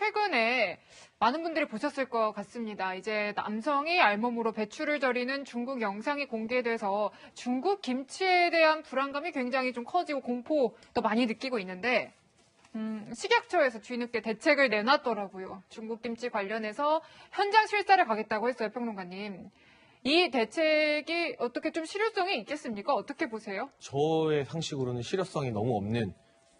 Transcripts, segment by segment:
최근에 많은 분들이 보셨을 것 같습니다. 이제 남성이 알몸으로 배추를 절이는 중국 영상이 공개돼서 중국 김치에 대한 불안감이 굉장히 좀 커지고 공포도 많이 느끼고 있는데 식약처에서 뒤늦게 대책을 내놨더라고요. 중국 김치 관련해서 현장 실사를 가겠다고 했어요, 평론가님. 이 대책이 어떻게 좀 실효성이 있겠습니까? 어떻게 보세요? 저의 상식으로는 실효성이 너무 없는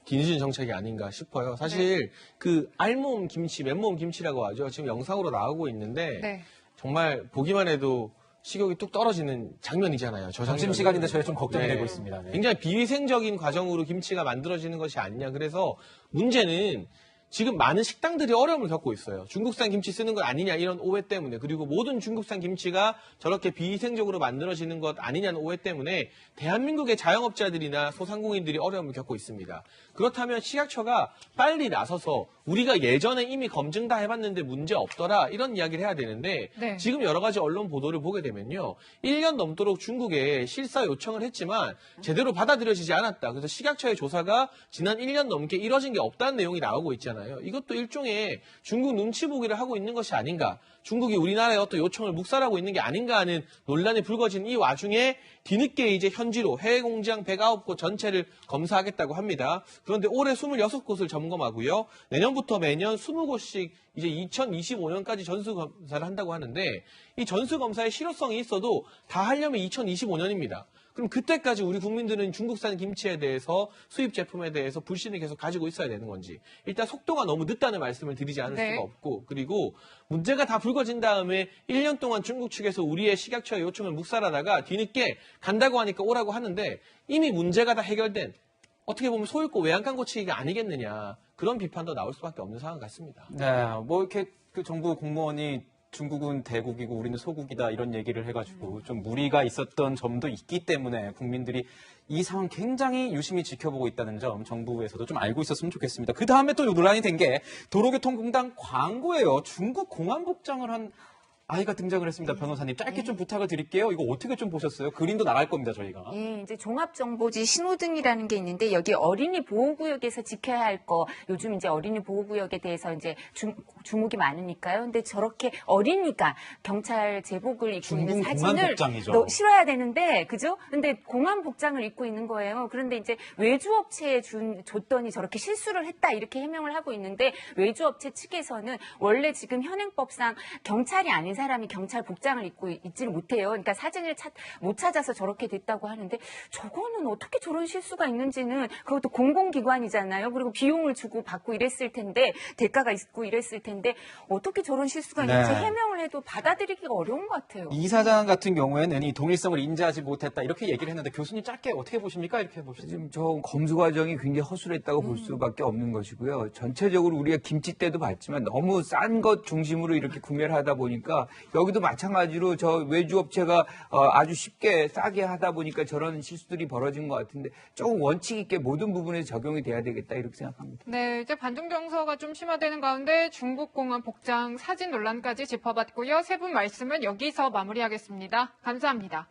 뒤늦은 정책이 아닌가 싶어요. 사실 그 알몸 김치, 맨몸 김치라고 하죠. 지금 영상으로 나오고 있는데 정말 보기만 해도 식욕이 뚝 떨어지는 장면이잖아요. 점심시간인데 저희 좀 걱정이 되고 있습니다. 굉장히 비위생적인 과정으로 김치가 만들어지는 것이 아니냐. 그래서 문제는 지금 많은 식당들이 어려움을 겪고 있어요. 중국산 김치 쓰는 것 아니냐 이런 오해 때문에, 그리고 모든 중국산 김치가 저렇게 비위생적으로 만들어지는 것 아니냐는 오해 때문에 대한민국의 자영업자들이나 소상공인들이 어려움을 겪고 있습니다. 그렇다면 식약처가 빨리 나서서 우리가 예전에 이미 검증 다 해봤는데 문제 없더라 이런 이야기를 해야 되는데 지금 여러 가지 언론 보도를 보게 되면요. 1년 넘도록 중국에 실사 요청을 했지만 제대로 받아들여지지 않았다. 그래서 식약처의 조사가 지난 1년 넘게 이뤄진 게 없다는 내용이 나오고 있잖아요. 이것도 일종의 중국 눈치 보기를 하고 있는 것이 아닌가. 중국이 우리나라의 어떤 요청을 묵살하고 있는 게 아닌가 하는 논란이 불거진 이 와중에 뒤늦게 이제 현지로 해외 공장 109곳 전체를 검사하겠다고 합니다. 그런데 올해 26곳을 점검하고요. 내년부터 매년 20곳씩 이제 2025년까지 전수검사를 한다고 하는데 이 전수검사의 실효성이 있어도 다 하려면 2025년입니다. 그럼 그때까지 우리 국민들은 중국산 김치에 대해서 수입 제품에 대해서 불신을 계속 가지고 있어야 되는 건지 일단 속도가 너무 늦다는 말씀을 드리지 않을 수가 없고 그리고 문제가 다 불거진 다음에 1년 동안 중국 측에서 우리의 식약처의 요청을 묵살하다가 뒤늦게 간다고 하니까 오라고 하는데 이미 문제가 다 해결된 어떻게 보면 소잃고 외양간 고치기가 아니겠느냐 그런 비판도 나올 수밖에 없는 상황 같습니다. 네, 뭐 이렇게 그 정부 공무원이 중국은 대국이고 우리는 소국이다 이런 얘기를 해가지고 좀 무리가 있었던 점도 있기 때문에 국민들이 이 상황 굉장히 유심히 지켜보고 있다는 점 정부에서도 좀 알고 있었으면 좋겠습니다. 그 다음에 또 논란이 된 게 도로교통공단 광고예요. 중국 공안 복장을 한 아이가 등장을 했습니다. 변호사님 짧게 좀 부탁을 드릴게요. 이거 어떻게 좀 보셨어요? 그림도 나갈 겁니다, 저희가. 예, 이제 종합정보지 신호등이라는 게 있는데 여기 어린이 보호구역에서 지켜야 할 거 요즘 이제 어린이 보호구역에 대해서 이제 주목이 많으니까요. 근데 저렇게 어린이가 경찰 제복을 입고 있는 사진을 실어야 되는데, 그죠? 근데 공안 복장을 입고 있는 거예요. 그런데 이제 외주업체에 줬더니 저렇게 실수를 했다 이렇게 해명을 하고 있는데 외주업체 측에서는 원래 지금 현행법상 경찰이 아닌 사람이 경찰 복장을 입고 있지를 못해요. 그러니까 사진을 못 찾아서 저렇게 됐다고 하는데 저거는 어떻게 저런 실수가 있는지는 그것도 공공기관이잖아요. 그리고 비용을 주고 받고 이랬을 텐데 대가가 있고 이랬을 텐데 어떻게 저런 실수가 있는지 해명을 해도 받아들이기가 어려운 것 같아요. 이 사장 같은 경우에는 이 동일성을 인지하지 못했다 이렇게 얘기를 했는데 교수님 짧게 어떻게 보십니까? 이렇게 보시죠. 지금 저 검수 과정이 굉장히 허술했다고 볼 수밖에 없는 것이고요. 전체적으로 우리가 김치 때도 봤지만 너무 싼 것 중심으로 이렇게 구매를 하다 보니까 여기도 마찬가지로 저 외주업체가 아주 쉽게 싸게 하다 보니까 저런 실수들이 벌어진 것 같은데 조금 원칙 있게 모든 부분에 적용이 돼야 되겠다 이렇게 생각합니다. 네, 이제 반중 정서가 좀 심화되는 가운데 중국 공안 복장 사진 논란까지 짚어봤고요. 세 분 말씀은 여기서 마무리하겠습니다. 감사합니다.